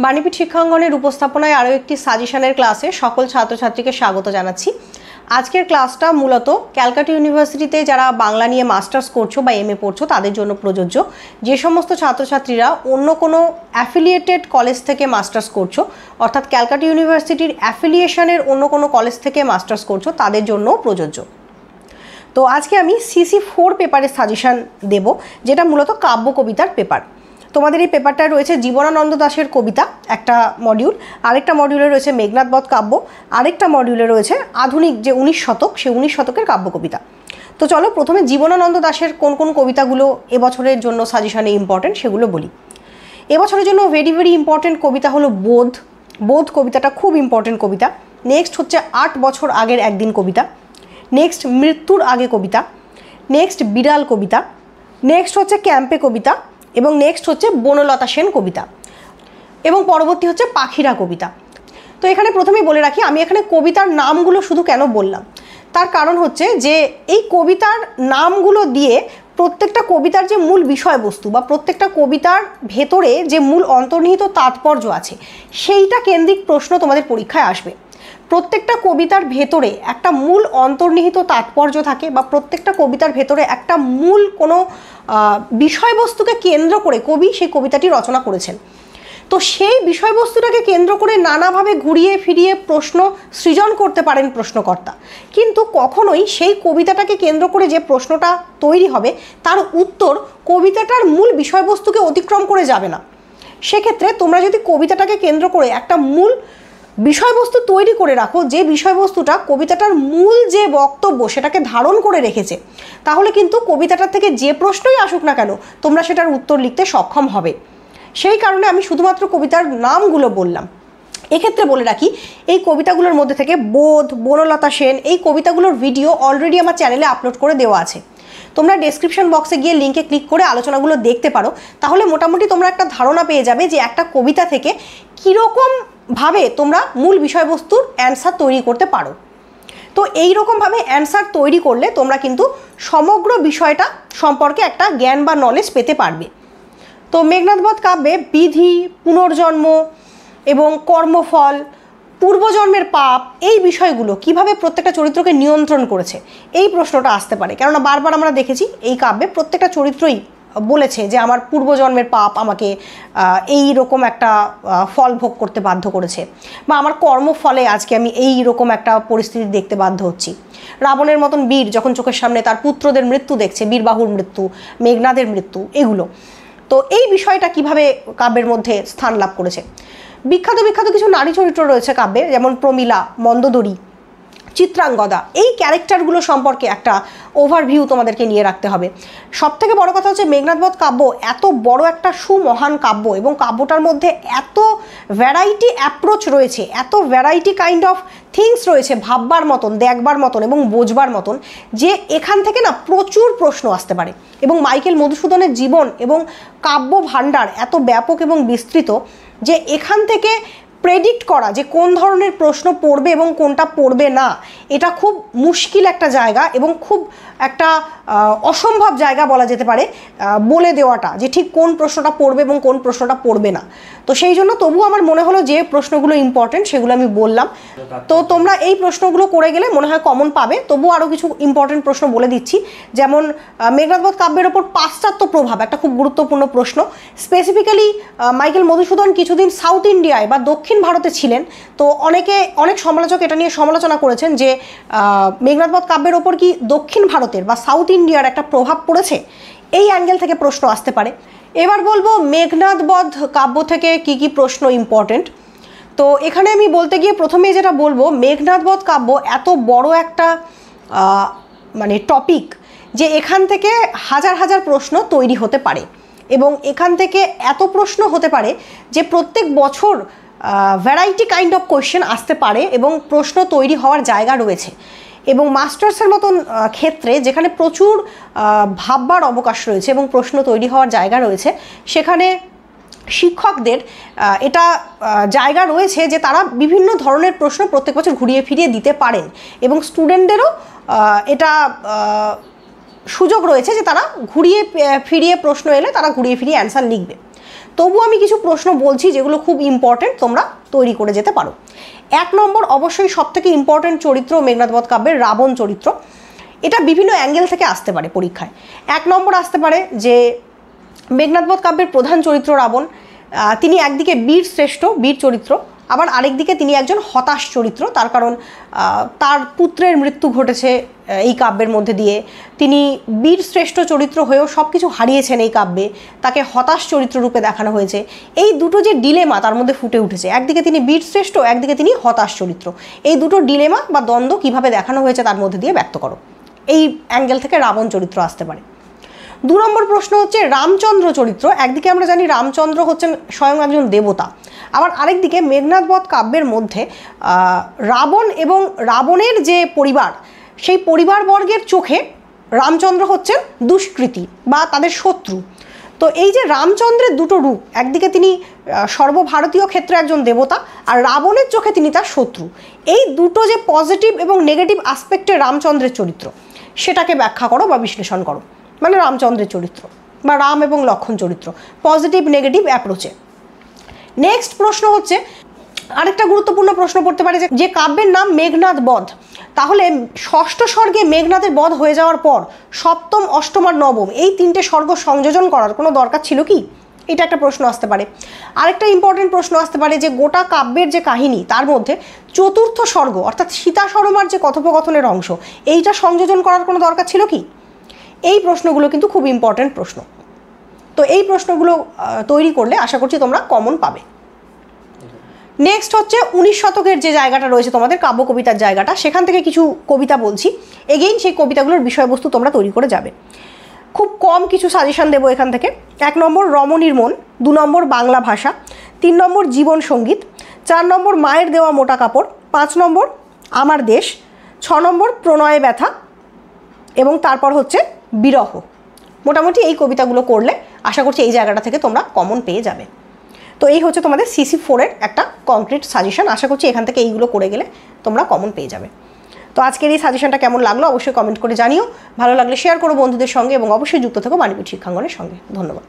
বাণীপীঠ শিক্ষাঙ্গনের উপস্থাপনায় আরও একটি সাজেশনের ক্লাসে সকল ছাত্রছাত্রীকে স্বাগত জানাচ্ছি। আজকের ক্লাসটা মূলত ক্যালকাটা ইউনিভার্সিটিতে যারা বাংলা নিয়ে মাস্টার্স করছো বা এমএ পড়ছো তাদের জন্য প্রযোজ্য। যে সমস্ত ছাত্রছাত্রীরা অন্য কোনো অ্যাফিলিয়েটেড কলেজ থেকে মাস্টার্স করছো, অর্থাৎ ক্যালকাটা ইউনিভার্সিটির অ্যাফিলিয়েশনের অন্য কোনো কলেজ থেকে মাস্টার্স করছো, তাদের জন্যও প্রযোজ্য। তো আজকে আমি CC4 পেপারের সাজেশন দেব, যেটা মূলত কাব্য কবিতার পেপার। তোমাদের এই পেপারটায় রয়েছে জীবনানন্দ দাশের কবিতা একটা মডিউল, আরেকটা মডিউলে রয়েছে মেঘনাদ বধ কাব্য, আরেকটা মডিউলে রয়েছে আধুনিক যে 19 শতক, সেই 19 শতকের কাব্য কবিতা। তো চলো প্রথমে জীবনানন্দ দাশের কোন কোন কবিতাগুলো এবছরের জন্য সাজেশনে ইম্পর্টেন্ট সেগুলো বলি। এবছরের জন্য ভেরি ভেরি ইম্পর্টেন্ট কবিতা হলো বোধ। বোধ কবিতাটা খুব ইম্পর্টেন্ট কবিতা। নেক্সট হচ্ছে 8 বছর আগের একদিন কবিতা। নেক্সট মৃত্যুর আগে কবিতা। নেক্সট বিড়াল কবিতা। নেক্সট হচ্ছে ক্যাম্পে কবিতা, এবং নেক্সট হচ্ছে বনলতা সেন কবিতা, এবং পরবর্তী হচ্ছে পাখিরা কবিতা। তো এখানে প্রথমেই বলে রাখি, আমি এখানে কবিতার নামগুলো শুধু কেন বললাম, তার কারণ হচ্ছে যে এই কবিতার নামগুলো দিয়ে প্রত্যেকটা কবিতার যে মূল বিষয়বস্তু বা প্রত্যেকটা কবিতার ভেতরে যে মূল অন্তর্নিহিত তাৎপর্য আছে সেইটা কেন্দ্রিক প্রশ্ন তোমাদের পরীক্ষায় আসবে। প্রত্যেকটা কবিতার ভেতরে একটা মূল অন্তর্নিহিত তাৎপর্য থাকে, বা প্রত্যেকটা কবিতার ভেতরে একটা মূল কোনো বিষয়বস্তুকে কেন্দ্র করে কবি সেই কবিতাটি রচনা করেছেন। তো সেই বিষয়বস্তুটাকে কেন্দ্র করে নানাভাবে ঘুরিয়ে ফিরিয়ে প্রশ্ন সৃজন করতে পারেন প্রশ্নকর্তা, কিন্তু কখনোই সেই কবিতাটাকে কেন্দ্র করে যে প্রশ্নটা তৈরি হবে তার উত্তর কবিতাটার মূল বিষয়বস্তুকে অতিক্রম করে যাবে না। সেক্ষেত্রে তোমরা যদি কবিতাটাকে কেন্দ্র করে একটা মূল বিষয়বস্তু তৈরি করে রাখো, যে বিষয়বস্তুটা কবিতাটার মূল যে বক্তব্য সেটাকে ধারণ করে রেখেছে, তাহলে কিন্তু কবিতাটার থেকে যে প্রশ্নই আসুক না কেন তোমরা সেটার উত্তর লিখতে সক্ষম হবে। সেই কারণে আমি শুধুমাত্র কবিতার নামগুলো বললাম। এক্ষেত্রে বলে রাখি, এই কবিতাগুলোর মধ্যে থেকে বোধ, বনলতা সেন, এই কবিতাগুলোর ভিডিও অলরেডি আমার চ্যানেলে আপলোড করে দেওয়া আছে। তোমরা ডেসক্রিপশন বক্সে গিয়ে লিঙ্কে ক্লিক করে আলোচনাগুলো দেখতে পারো, তাহলে মোটামুটি তোমরা একটা ধারণা পেয়ে যাবে যে একটা কবিতা থেকে কীরকমভাবে তোমরা মূল বিষয়বস্তুর অ্যান্সার তৈরি করতে পারো। তো এই রকমভাবে অ্যান্সার তৈরি করলে তোমরা কিন্তু সমগ্র বিষয়টা সম্পর্কে একটা জ্ঞান বা নলেজ পেতে পারবে। তো মেঘনাদ বধ কাব্যে বিধি, পুনর্জন্ম এবং কর্মফল, পূর্বজন্মের পাপ, এই বিষয়গুলো কিভাবে প্রত্যেকটা চরিত্রকে নিয়ন্ত্রণ করেছে, এই প্রশ্নটা আসতে পারে। কেননা বারবার আমরা দেখেছি এই কাব্যে প্রত্যেকটা চরিত্রই বলেছে যে আমার পূর্বজন্মের পাপ আমাকে এই রকম একটা ফল ভোগ করতে বাধ্য করেছে, বা আমার কর্মফলে আজকে আমি এই রকম একটা পরিস্থিতি দেখতে বাধ্য হচ্ছি। রাবণের মতন বীর যখন চোখের সামনে তার পুত্রদের মৃত্যু দেখছে, বীরবাহুর মৃত্যু, মেঘনাদের মৃত্যু, এগুলো। তো এই বিষয়টা কিভাবে কাব্যের মধ্যে স্থান লাভ করেছে। বিখ্যাত বিখ্যাত কিছু নারী চরিত্র রয়েছে কাব্যে, যেমন প্রমীলা, মন্দোদরী, চিত্রাঙ্গদা। এই ক্যারেক্টারগুলো সম্পর্কে একটা ওভারভিউ তোমাদেরকে নিয়ে রাখতে হবে। সবথেকে বড় কথা হচ্ছে মেঘনাদ বধ কাব্য এত বড় একটা সুমহান কাব্য, এবং কাব্যটার মধ্যে এত ভ্যারাইটি অ্যাপ্রোচ রয়েছে, এত ভ্যারাইটি কাইন্ড অফ থিংস রয়েছে ভাববার মতন, দেখবার মতন এবং বোঝবার মতন, যে এখান থেকে না প্রচুর প্রশ্ন আসতে পারে। এবং মাইকেল মধুসূদনের জীবন এবং কাব্য ভাণ্ডার এত ব্যাপক এবং বিস্তৃত যে এখান থেকে প্রেডিক্ট করা যে কোন ধরনের প্রশ্ন পড়বে এবং কোনটা পড়বে না, এটা খুব মুশকিল একটা জায়গা, এবং খুব একটা অসম্ভব জায়গা বলা যেতে পারে বলে দেওয়াটা যে ঠিক কোন প্রশ্নটা পড়বে এবং কোন প্রশ্নটা পড়বে না। তো সেই জন্য তবুও আমার মনে হলো যে প্রশ্নগুলো ইম্পর্টেন্ট সেগুলো আমি বললাম। তো তোমরা এই প্রশ্নগুলো করে গেলে মনে হয় কমন পাবে। তবুও আরও কিছু ইম্পর্টেন্ট প্রশ্ন বলে দিচ্ছি, যেমন মেঘনাদ বধ কাব্যের ওপর পাশ্চাত্য প্রভাব একটা খুব গুরুত্বপূর্ণ প্রশ্ন। স্পেসিফিক্যালি মাইকেল মধুসূদন কিছুদিন সাউথ ইন্ডিয়ায় বা দক্ষিণ ভারতে ছিলেন। তো অনেক সমালোচক এটা নিয়ে সমালোচনা করেছেন যে মেঘনাদ বধ কাব্যের ওপর কি দক্ষিণ ভারতের বা সাউথ ইন্ডিয়ার একটা প্রভাব পড়েছে, এই অ্যাঙ্গেল থেকে প্রশ্ন আসতে পারে। এবার বলবো মেঘনাদ বধ কাব্য থেকে কি কি প্রশ্ন ইম্পর্টেন্ট। তো এখানে আমি বলতে গিয়ে প্রথমে যেটা বলবো, মেঘনাদ বধ কাব্য এত বড় একটা মানে টপিক যে এখান থেকে হাজার হাজার প্রশ্ন তৈরি হতে পারে, এবং এখান থেকে এত প্রশ্ন হতে পারে যে প্রত্যেক বছর ভ্যারাইটি কাইন্ড অফ কোয়েশ্চেন আসতে পারে, এবং প্রশ্ন তৈরি হওয়ার জায়গা রয়েছে। এবং মাস্টার্সের মতন ক্ষেত্রে যেখানে প্রচুর ভাববার অবকাশ রয়েছে এবং প্রশ্ন তৈরি হওয়ার জায়গা রয়েছে, সেখানে শিক্ষকদের এটা জায়গা রয়েছে যে তারা বিভিন্ন ধরনের প্রশ্ন প্রত্যেক বছর ঘুরিয়ে ফিরিয়ে দিতে পারেন, এবং স্টুডেন্টদেরও এটা সুযোগ রয়েছে যে তারা ঘুরিয়ে ফিরিয়ে প্রশ্ন এলে তারা ঘুরিয়ে ফিরিয়ে অ্যান্সার লিখবে। তবু আমি কিছু প্রশ্ন বলছি যেগুলো খুব ইম্পর্টেন্ট, তোমরা তৈরি করে যেতে পারো। 1 নম্বর অবশ্যই সবথেকে ইম্পর্টেন্ট চরিত্র মেঘনাদ বধ কাব্যের রাবণ চরিত্র। এটা বিভিন্ন অ্যাঙ্গেল থেকে আসতে পারে পরীক্ষায়। 1 নম্বর আসতে পারে যে মেঘনাদ বধ কাব্যের প্রধান চরিত্র রাবণ, তিনি একদিকে বীর শ্রেষ্ঠ, বীর চরিত্র, আবার আরেকদিকে তিনি একজন হতাশ চরিত্র। তার কারণ তার পুত্রের মৃত্যু ঘটেছে এই কাব্যের মধ্যে দিয়ে। তিনি বীর শ্রেষ্ঠ চরিত্র হয়েও সব কিছু হারিয়েছেন এই কাব্যে, তাকে হতাশ চরিত্র রূপে দেখানো হয়েছে। এই দুটো যে ডিলেমা তার মধ্যে ফুটে উঠেছে, একদিকে তিনি বীর শ্রেষ্ঠ, একদিকে তিনি হতাশ চরিত্র। এই দুটো ডিলেমা বা দ্বন্দ্ব কীভাবে দেখানো হয়েছে তার মধ্যে দিয়ে ব্যক্ত করো। এই অ্যাঙ্গেল থেকে রাবণ চরিত্র আসতে পারে। 2 নম্বর প্রশ্ন হচ্ছে রামচন্দ্র চরিত্র। একদিকে আমরা জানি রামচন্দ্র হচ্ছেন স্বয়ং একজন দেবতা, আবার আরেকদিকে মেঘনাদ বধ কাব্যের মধ্যে রাবণ এবং রাবণের যে পরিবার, সেই পরিবারবর্গের চোখে রামচন্দ্র হচ্ছেন দুষ্কৃতী বা তাদের শত্রু। তো এই যে রামচন্দ্রের দুটো রূপ, একদিকে তিনি সর্বভারতীয় ক্ষেত্রে একজন দেবতা, আর রাবণের চোখে তিনি তার শত্রু। এই দুটো যে পজিটিভ এবং নেগেটিভ আসপেক্টে রামচন্দ্রের চরিত্র, সেটাকে ব্যাখ্যা করো বা বিশ্লেষণ করো। মানে রামচন্দ্রের চরিত্র বা রাম এবং লক্ষ্মণ চরিত্র পজিটিভ নেগেটিভ অ্যাপ্রোচে। নেক্সট প্রশ্ন হচ্ছে, আরেকটা গুরুত্বপূর্ণ প্রশ্ন পড়তে পারে যে কাব্যের নাম মেঘনাদ বধ, তাহলে 6ষ্ঠ স্বর্গে মেঘনাদের বধ হয়ে যাওয়ার পর 7ম, 8ম আর 9ম এই 3টে স্বর্গ সংযোজন করার কোনো দরকার ছিল কি? এটা একটা প্রশ্ন আসতে পারে। আরেকটা ইম্পর্টেন্ট প্রশ্ন আসতে পারে যে গোটা কাব্যের যে কাহিনী তার মধ্যে 4র্থ স্বর্গ অর্থাৎ সীতা সরমার যে কথোপকথনের অংশ, এইটা সংযোজন করার কোনো দরকার ছিল কি? এই প্রশ্নগুলো কিন্তু খুব ইম্পর্টেন্ট প্রশ্ন। তো এই প্রশ্নগুলো তৈরি করলে আশা করছি তোমরা কমন পাবে। নেক্সট হচ্ছে 19 শতকের যে জায়গাটা রয়েছে তোমাদের কাব্য কবিতার জায়গাটা, সেখান থেকে কিছু কবিতা বলছি। এগেইন সেই কবিতাগুলোর বিষয়বস্তু তোমরা তৈরি করে যাবে। খুব কম কিছু সাজেশন দেবো এখান থেকে। 1 নম্বর রমণীর মন, 2 নম্বর বাংলা ভাষা, 3 নম্বর জীবন সঙ্গীত, 4 নম্বর মায়ের দেওয়া মোটা কাপড়, 5 নম্বর আমার দেশ, 6 নম্বর প্রণয়ে ব্যথা, এবং তারপর হচ্ছে বিরহ। মোটামুটি এই কবিতাগুলো করলে আশা করছি এই জায়গাটা থেকে তোমরা কমন পেয়ে যাবে। তো এই হচ্ছে তোমাদের CC4-এর একটা কংক্রিট সাজেশন। আশা করছি এখান থেকে এইগুলো করে গেলে তোমরা কমন পেয়ে যাবে। তো আজকের এই সাজেশনটা কেমন লাগলো অবশ্যই কমেন্ট করে জানিও। ভালো লাগলে শেয়ার করো বন্ধুদের সঙ্গে এবং অবশ্যই যুক্ত থেকো মানিকূট শিক্ষাঙ্গনের সঙ্গে। ধন্যবাদ।